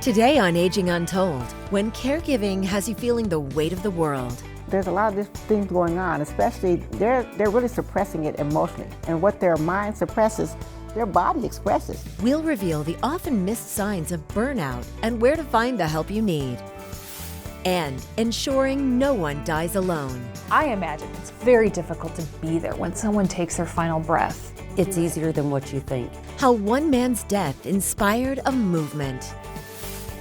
Today on Aging Untold, when caregiving has you feeling the weight of the world. There's a lot of different things going on, especially they're really suppressing it emotionally. And what their mind suppresses, their body expresses. We'll reveal the often missed signs of burnout and where to find the help you need. And ensuring no one dies alone. I imagine it's very difficult to be there when someone takes their final breath. It's easier than what you think. How one man's death inspired a movement.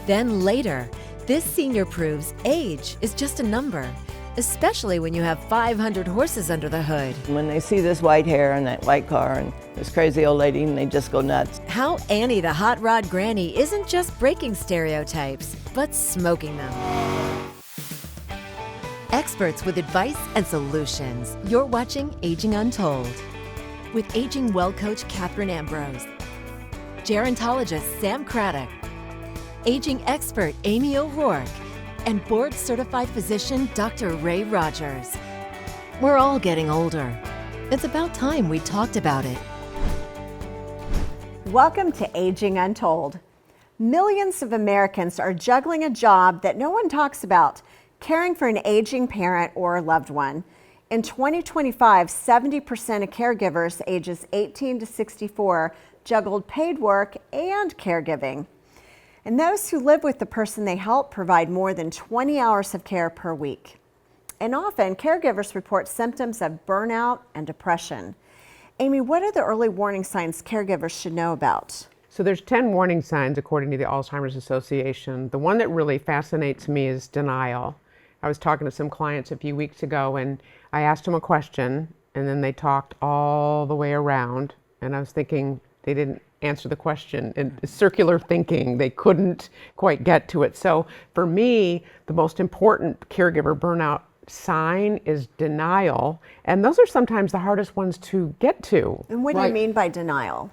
Then later, this senior proves age is just a number, especially when you have 500 horses under the hood. When they see this white hair and that white car and this crazy old lady, and they just go nuts. How Annie the hot rod granny isn't just breaking stereotypes, but smoking them. Experts with advice and solutions. You're watching Aging Untold with Aging Well Coach Catherine Ambrose, gerontologist Sam Craddock, aging expert Amy O'Rourke, and board-certified physician Dr. Ray Rogers. We're all getting older. It's about time we talked about it. Welcome to Aging Untold. Millions of Americans are juggling a job that no one talks about, caring for an aging parent or loved one. In 2025, 70% of caregivers ages 18 to 64 juggled paid work and caregiving. And those who live with the person they help provide more than 20 hours of care per week. And often, caregivers report symptoms of burnout and depression. Amy, what are the early warning signs caregivers should know about? So there's 10 warning signs according to the Alzheimer's Association. The one that really fascinates me is denial. I was talking to some clients a few weeks ago and I asked them a question and then they talked all the way around and I was thinking they didn't answer the question. And circular thinking, they couldn't quite get to it. So for me, the most important caregiver burnout sign is denial. And those are sometimes the hardest ones to get to. And what do you mean by denial?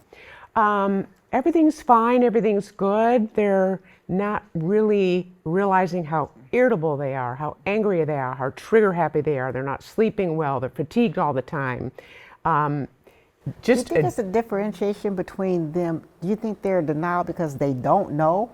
Everything's fine, everything's good. They're not really realizing how irritable they are, how angry they are, how trigger happy they are. They're not sleeping well, they're fatigued all the time. Do you think there's a differentiation between them? Do you think they're in denial because they don't know,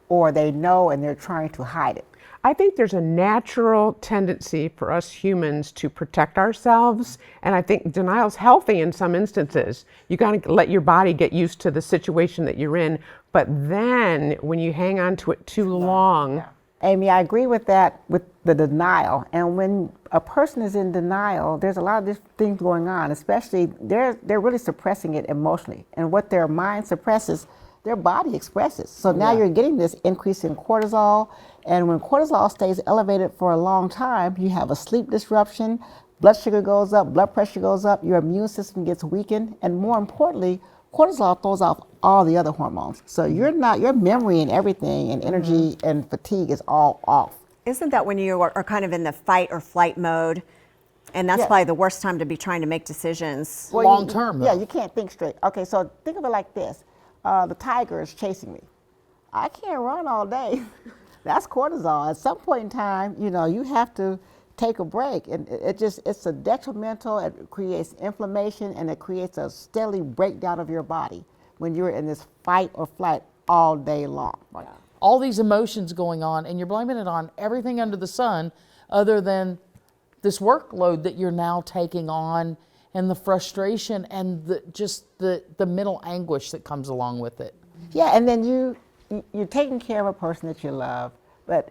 or they know and they're trying to hide it? I think there's a natural tendency for us humans to protect ourselves, and I think denial's healthy in some instances. You got to let your body get used to the situation that you're in, but then when you hang on to it too long. Yeah. Amy, I agree with that, with the denial. And when a person is in denial, there's a lot of different things going on, especially they're really suppressing it emotionally. And what their mind suppresses, their body expresses. So now you're getting this increase in cortisol. And when cortisol stays elevated for a long time, you have a sleep disruption, blood sugar goes up, blood pressure goes up, your immune system gets weakened. And more importantly, cortisol throws off all the other hormones. So your memory and everything and energy and fatigue is all off. Isn't that when you are kind of in the fight or flight mode? And that's probably the worst time to be trying to make decisions. Well, long term, though. Yeah, you can't think straight. Okay, so think of it like this. The tiger is chasing me. I can't run all day. That's cortisol. At some point in time, you have to take a break. And it's a detrimental, it creates inflammation, and it creates a steady breakdown of your body when you're in this fight or flight all day long. Right. All these emotions going on, and you're blaming it on everything under the sun other than this workload that you're now taking on and the frustration and the mental anguish that comes along with it. Yeah, and then you're taking care of a person that you love,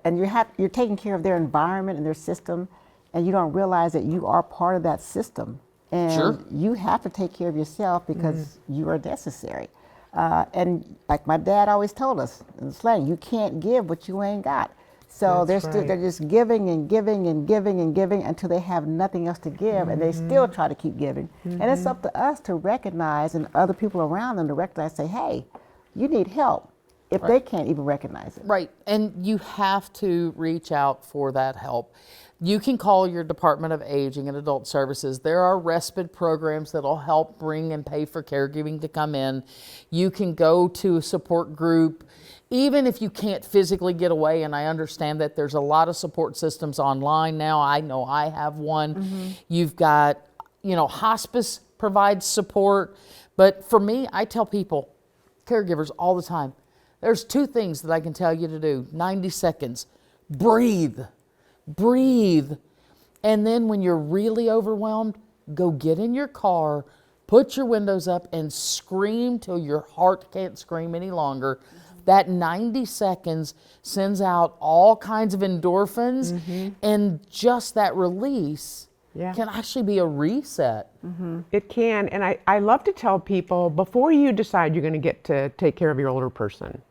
and you're taking care of their environment and their system, and you don't realize that you are part of that system. And you have to take care of yourself because you are necessary. And like my dad always told us in slang, you can't give what you ain't got. So they're just giving and giving and giving and giving until they have nothing else to give, and they still try to keep giving. And it's up to us to recognize, and other people around them to recognize, say, hey, you need help, if they can't even recognize it. Right, and you have to reach out for that help. You can call your Department of Aging and Adult Services. There are respite programs that'll help bring and pay for caregiving to come in. You can go to a support group, even if you can't physically get away, and I understand that there's a lot of support systems online now. I know I have one. You've got, hospice provides support. But for me, I tell people, caregivers all the time, There's 2 things that I can tell you to do. 90 seconds. Breathe. Breathe. And then when you're really overwhelmed, go get in your car, put your windows up, and scream till your heart can't scream any longer. That 90 seconds sends out all kinds of endorphins, and just that release can actually be a reset. It can, and I love to tell people, before you decide you're going to get to take care of your older person,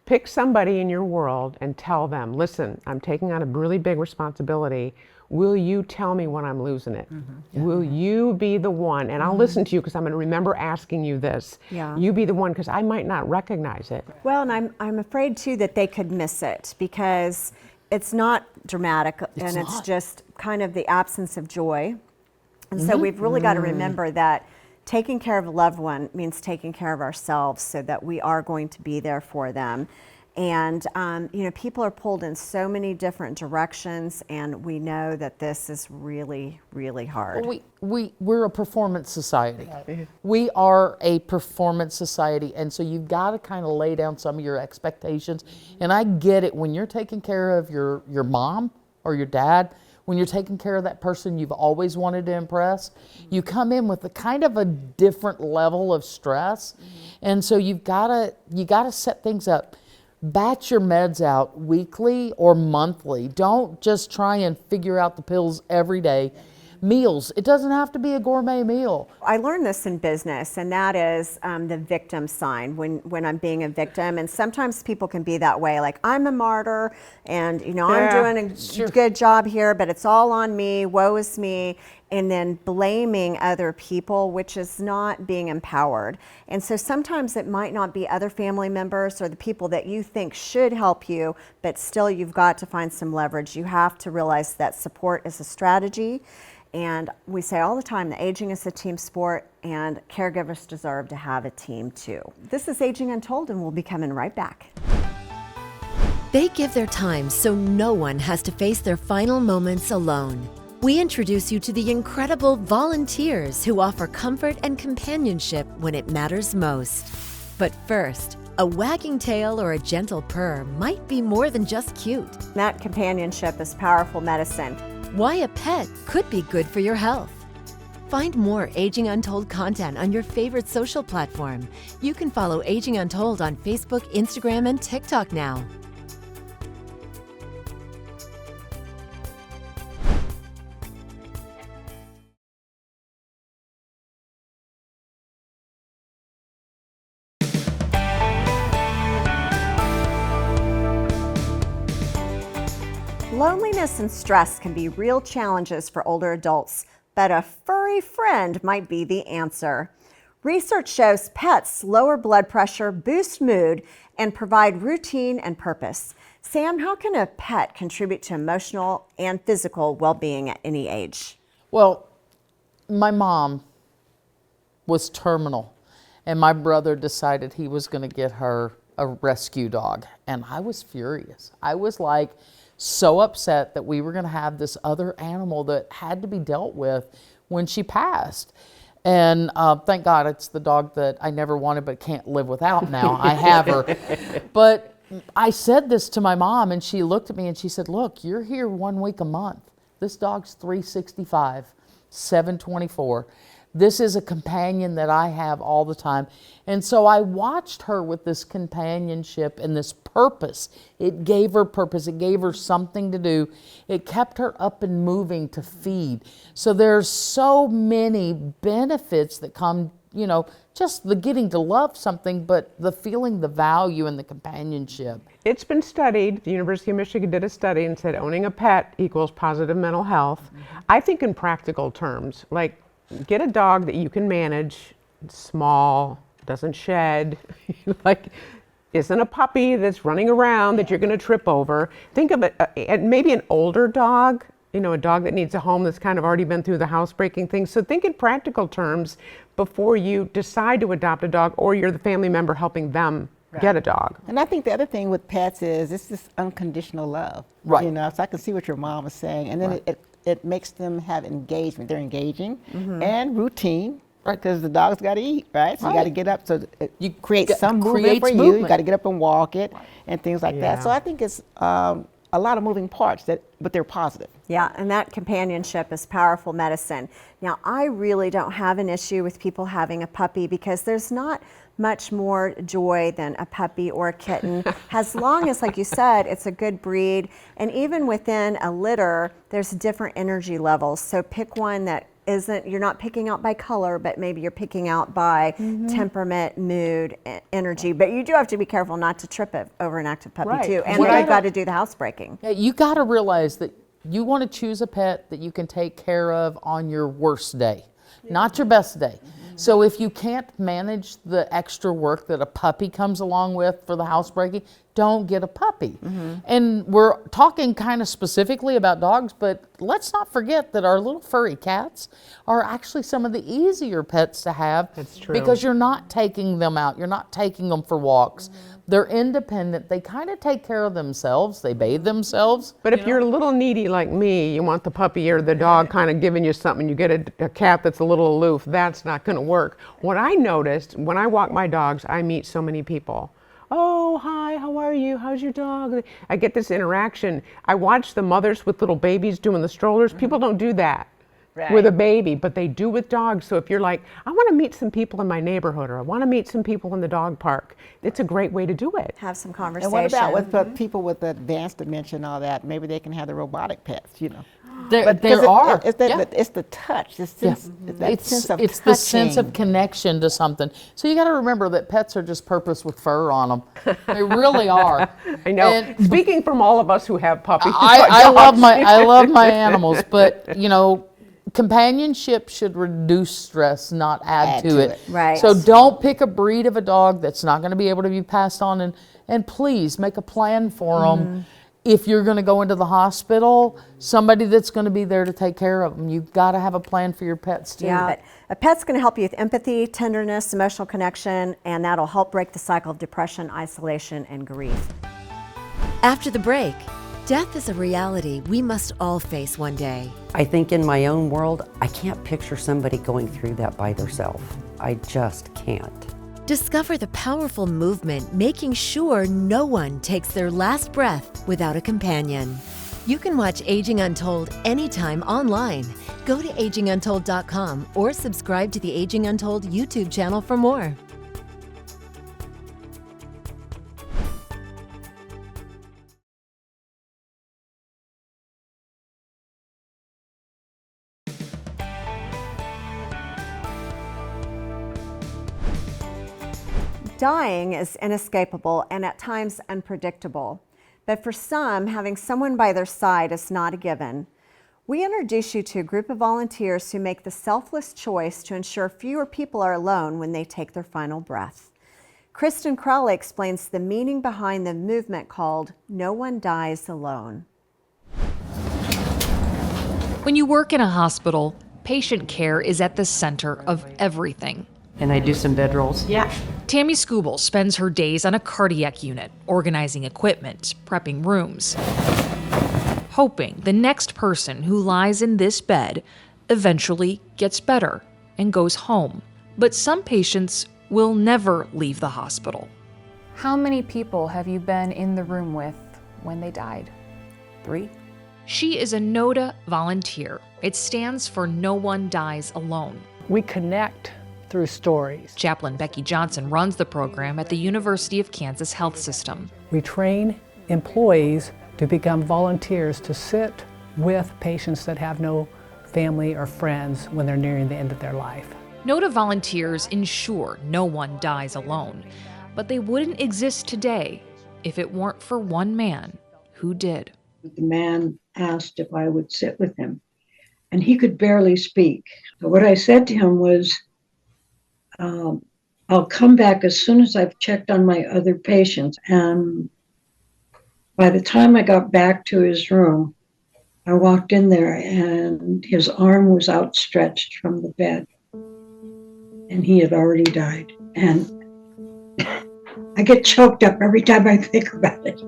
pick somebody in your world and tell them, listen, I'm taking on a really big responsibility. Will you tell me when I'm losing it? Will you be the one? And I'll listen to you because I'm going to remember asking you this. You be the one, because I might not recognize it. Well, and I'm afraid too that they could miss it because it's not dramatic and it's just kind of the absence of joy. And so we've really got to remember that taking care of a loved one means taking care of ourselves, so that we are going to be there for them. And, you know, people are pulled in so many different directions, and we know that this is really, really hard. We're a performance society. We are a performance society, and so you've got to kind of lay down some of your expectations. And I get it, when you're taking care of your mom or your dad, when you're taking care of that person you've always wanted to impress, you come in with a kind of a different level of stress. And so you gotta set things up. Batch your meds out weekly or monthly. Don't just try and figure out the pills every day. Meals, it doesn't have to be a gourmet meal. I learned this in business, and that is the victim sign when I'm being a victim. And sometimes people can be that way, like, I'm a martyr, and you know, I'm doing a good job here, but it's all on me, woe is me, and then blaming other people, which is not being empowered. And so sometimes it might not be other family members or the people that you think should help you, but still you've got to find some leverage. You have to realize that support is a strategy. And we say all the time that aging is a team sport, and caregivers deserve to have a team too. This is Aging Untold, and we'll be coming right back. They give their time so no one has to face their final moments alone. We introduce you to the incredible volunteers who offer comfort and companionship when it matters most. But first, a wagging tail or a gentle purr might be more than just cute. That companionship is powerful medicine. Why a pet could be good for your health. Find more Aging Untold content on your favorite social platform. You can follow Aging Untold on Facebook, Instagram, and TikTok now. Loneliness and stress can be real challenges for older adults, but a furry friend might be the answer. Research shows pets lower blood pressure, boost mood, and provide routine and purpose. Sam, how can a pet contribute to emotional and physical well-being at any age? Well, my mom was terminal, and my brother decided he was going to get her a rescue dog, and I was furious. I was like, so upset that we were going to have this other animal that had to be dealt with when she passed. And thank God it's the dog that I never wanted but can't live without now. I have her. But I said this to my mom, and she looked at me and she said, look, you're here 1 week a month. This dog's 365, 724. This is a companion that I have all the time. And so I watched her with this companionship and this purpose. It gave her purpose. It gave her something to do. It kept her up and moving to feed. So there's so many benefits that come, you know, just the getting to love something, but the feeling the value and the companionship. It's been studied. The University of Michigan did a study and said owning a pet equals positive mental health. I think in practical terms, like, get a dog that you can manage, small, doesn't shed, like isn't a puppy that's running around that you're going to trip over. Think of it, and maybe an older dog, you know, a dog that needs a home that's kind of already been through the housebreaking thing. So think in practical terms before you decide to adopt a dog, or you're the family member helping them get a dog. And I think the other thing with pets is it's this unconditional love. Right. You know, so I can see what your mom was saying. And then it makes them have engagement. They're engaging and routine. Right. Because the dog's got to eat, right? So you got to Right. get up. So it You creates get- some movement creates for you. movement. You got to get up and walk it and things like Yeah. that. So I think it's a lot of moving parts, but they're positive. Yeah, and that companionship is powerful medicine. Now, I really don't have an issue with people having a puppy because there's not much more joy than a puppy or a kitten, as long as, like you said, it's a good breed. And even within a litter, there's different energy levels. So pick one that isn't, you're not picking out by color, but maybe you're picking out by temperament, mood, energy. But you do have to be careful not to trip it over an active puppy Right. too. And What they've I- got to do the housebreaking. Yeah, you got to realize that you want to choose a pet that you can take care of on your worst day, not your best day. So if you can't manage the extra work that a puppy comes along with for the housebreaking, don't get a puppy. And we're talking kind of specifically about dogs, but let's not forget that our little furry cats are actually some of the easier pets to have. That's true. Because you're not taking them out, you're not taking them for walks. They're independent, they kind of take care of themselves, they bathe themselves. But if you're a little needy like me, you want the puppy or the dog kind of giving you something, you get a cat that's a little aloof, that's not going to work. What I noticed when I walk my dogs, I meet so many people. Oh, hi, how are you? How's your dog? I get this interaction. I watch the mothers with little babies doing the strollers. People don't do that with a baby, but they do with dogs. So if you're like, I want to meet some people in my neighborhood, or I want to meet some people in the dog park, it's a great way to do it. Have some conversation. And what about with people with advanced dementia and all that? Maybe they can have the robotic pets, you know. There Because are. It's the touch, the sense, that It's, sense of it's the sense of touching. connection to something. So you got to remember that pets are just purpose with fur on them. They really are. I know. And Speaking from all of us who have puppies, I love my animals, but you know, companionship should reduce stress, not add to it. Right. So don't pick a breed of a dog that's not going to be able to be passed on, and please make a plan for them. If you're going to go into the hospital, somebody that's going to be there to take care of them. You've got to have a plan for your pets too. Yeah, but a pet's going to help you with empathy, tenderness, emotional connection, and that'll help break the cycle of depression, isolation, and grief. After the break, death is a reality we must all face one day. I think in my own world, I can't picture somebody going through that by themselves. I just can't. Discover the powerful movement making sure no one takes their last breath without a companion. You can watch Aging Untold anytime online. Go to aginguntold.com or subscribe to the Aging Untold YouTube channel for more. Dying is inescapable and at times unpredictable, but for some, having someone by their side is not a given. We introduce you to a group of volunteers who make the selfless choice to ensure fewer people are alone when they take their final breath. Kristen Crowley explains the meaning behind the movement called No One Dies Alone. When you work in a hospital, patient care is at the center of everything. And I do some bed rolls. Yeah. Tammy Scooble spends her days on a cardiac unit, organizing equipment, prepping rooms, hoping the next person who lies in this bed eventually gets better and goes home. But some patients will never leave the hospital. How many people have you been in the room with when they died? 3. She is a NODA volunteer. It stands for No One Dies Alone. We connect through stories. Chaplain Becky Johnson runs the program at the University of Kansas Health System. We train employees to become volunteers to sit with patients that have no family or friends when they're nearing the end of their life. NODA volunteers ensure no one dies alone, but they wouldn't exist today if it weren't for one man who did. The man asked if I would sit with him, and he could barely speak. So what I said to him was, I'll come back as soon as I've checked on my other patients. And by the time I got back to his room, I walked in there and his arm was outstretched from the bed. And he had already died. And I get choked up every time I think about it.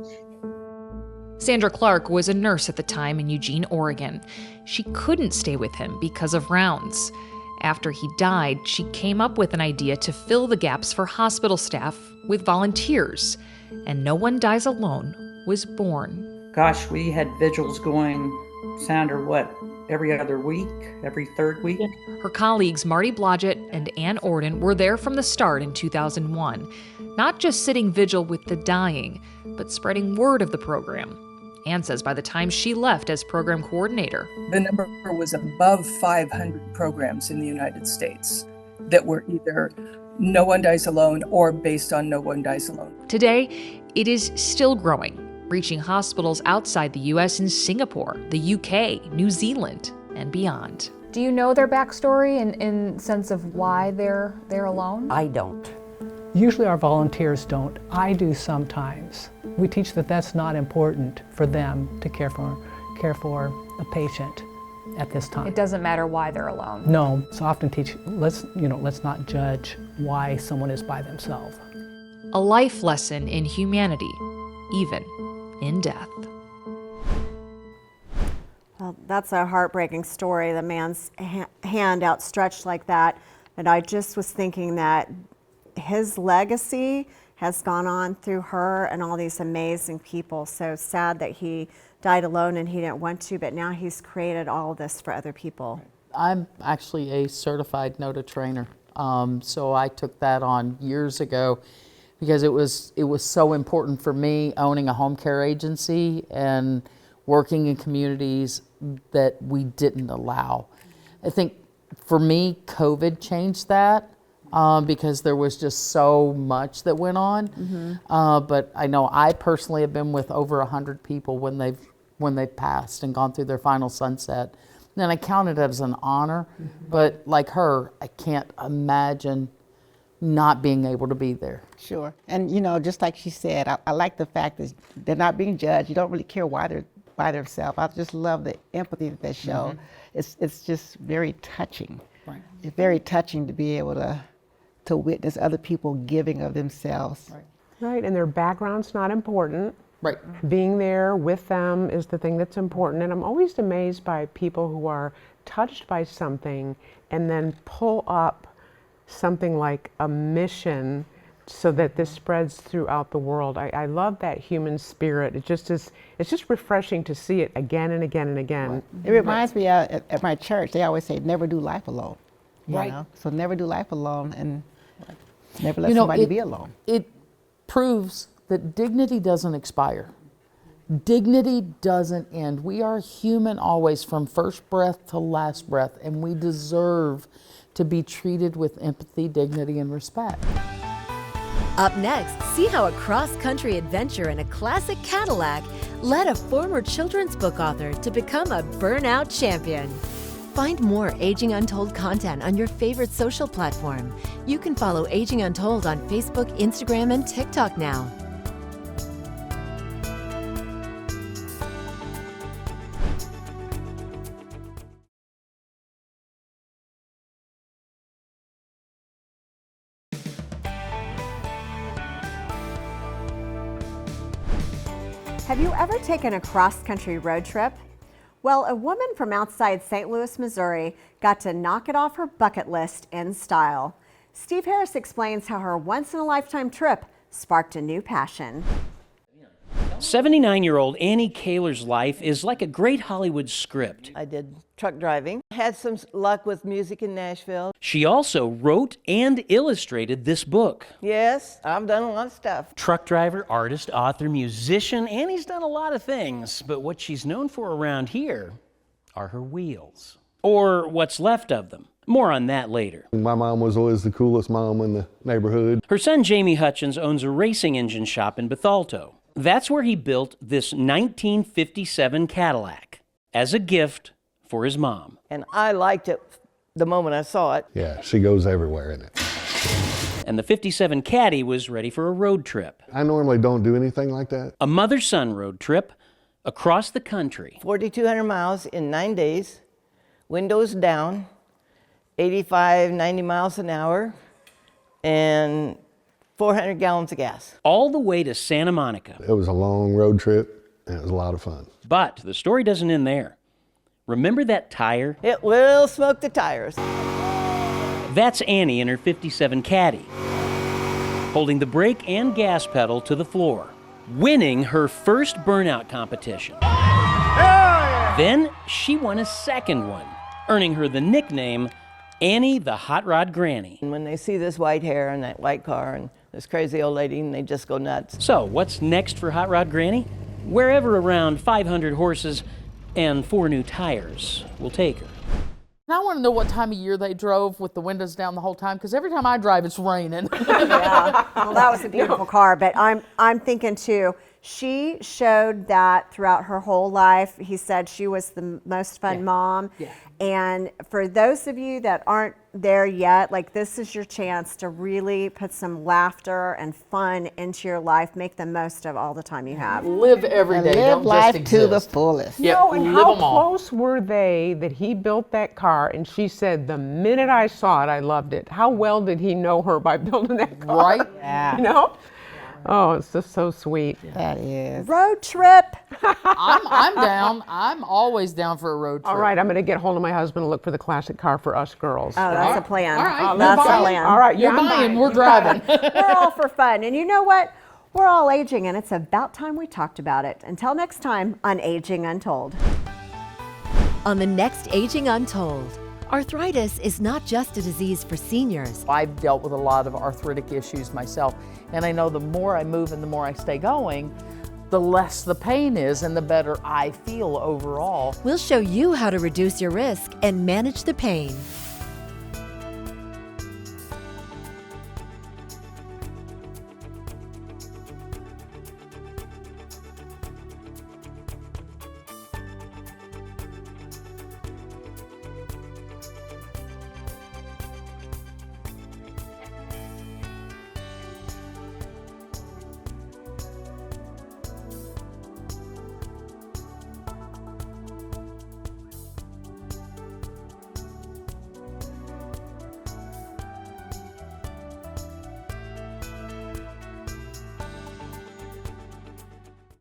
Sandra Clark was a nurse at the time in Eugene, Oregon. She couldn't stay with him because of rounds. After he died, she came up with an idea to fill the gaps for hospital staff with volunteers, and No One Dies Alone was born. Gosh, we had vigils going, Sandra, what, every other week, every third week? Her colleagues Marty Blodgett and Ann Orden were there from the start in 2001, not just sitting vigil with the dying, but spreading word of the program. Ann says by the time she left as program coordinator, the number was above 500 programs in the United States that were either No One Dies Alone or based on No One Dies Alone. Today, it is still growing, reaching hospitals outside the U.S. in Singapore, the U.K., New Zealand, and beyond. Do you know their backstory in sense of why they're alone? I don't. Usually our volunteers don't. I do sometimes. We teach that that's not important for them to care for a patient at this time. It doesn't matter why they're alone. No, so I often teach, let's not judge why someone is by themselves. A life lesson in humanity, even in death. Well, that's a heartbreaking story, the man's hand outstretched like that. And I just was thinking that his legacy has gone on through her and all these amazing people. So sad that he died alone and he didn't want to, but now he's created all of this for other people. I'm actually a certified NOTA trainer. So I took that on years ago because it was so important for me owning a home care agency and working in communities that we didn't allow. I think for me, COVID changed that. Because there was just so much that went on. Mm-hmm. But I know I personally have been with over 100 people when they've passed and gone through their final sunset. And I count it as an honor, but like her, I can't imagine not being able to be there. Sure. And just like she said, I like the fact that they're not being judged. You don't really care why they're by themselves. I just love the empathy that they show. Mm-hmm. It's just very touching. Right. It's very touching to be able to witness other people giving of themselves. Right, and their background's not important. Right. Being there with them is the thing that's important. And I'm always amazed by people who are touched by something and then pull up something like a mission so that this spreads throughout the world. I love that human spirit. It's just refreshing to see it again and again and again. Right. It reminds me at my church, they always say, never do life alone. Right. So never do life alone and never let somebody be alone. It proves that dignity doesn't expire. Dignity doesn't end. We are human always from first breath to last breath, and we deserve to be treated with empathy, dignity, and respect. Up next, see how a cross-country adventure in a classic Cadillac led a former children's book author to become a burnout champion. Find more Aging Untold content on your favorite social platform. You can follow Aging Untold on Facebook, Instagram, and TikTok now. Have you ever taken a cross-country road trip? Well, a woman from outside St. Louis, Missouri got to knock it off her bucket list in style. Steve Harris explains how her once-in-a-lifetime trip sparked a new passion. 79-year-old Annie Kaler's life is like a great Hollywood script. I did truck driving, had some luck with music in Nashville. She also wrote and illustrated this book. Yes, I've done a lot of stuff. Truck driver, artist, author, musician, Annie's done a lot of things, but what she's known for around here are her wheels, or what's left of them. More on that later. My mom was always the coolest mom in the neighborhood. Her son Jamie Hutchins owns a racing engine shop in Bethalto. That's where he built this 1957 Cadillac as a gift for his mom. And I liked it the moment I saw it. Yeah, she goes everywhere in it. And the 57 Caddy was ready for a road trip. I normally don't do anything like that. A mother-son road trip across the country. 4,200 miles in 9 days, windows down, 85, 90 miles an hour, and 400 gallons of gas. All the way to Santa Monica. It was a long road trip, and it was a lot of fun. But the story doesn't end there. Remember that tire? It will smoke the tires. That's Annie in her 57 Caddy, holding the brake and gas pedal to the floor, winning her first burnout competition. Then she won a second one, earning her the nickname Annie the Hot Rod Granny. And when they see this white hair and that white car and this crazy old lady, and they just go nuts. So what's next for Hot Rod Granny? Wherever around 500 horses and 4 new tires will take her. And I want to know what time of year they drove with the windows down the whole time, because every time I drive, it's raining. Yeah, well, that was a beautiful car, but I'm thinking too, she showed that throughout her whole life. He said she was the most fun mom. Yeah. And for those of you that aren't there yet, like, this is your chance to really put some laughter and fun into your life. Make the most of all the time you have. Live every day. Live Don't life just to the exist. fullest. Yep, No, and live how 'em all. close were they that he built that car? And she said, the minute I saw it, I loved it. How well did he know her by building that car? Right? Yeah. You know? Oh, it's just so sweet. That is. Road trip. I'm down. I'm always down for a road trip. All right, I'm going to get hold of my husband and look for the classic car for us girls. Oh, that's a plan. All right, Oh, that's a buying. plan. All right, You're yeah, I'm buying, buying. we're driving. We're all for fun. And you know what? We're all aging, and it's about time we talked about it. Until next time on Aging Untold. On the next Aging Untold, arthritis is not just a disease for seniors. I've dealt with a lot of arthritic issues myself, and I know the more I move and the more I stay going, the less the pain is and the better I feel overall. We'll show you how to reduce your risk and manage the pain.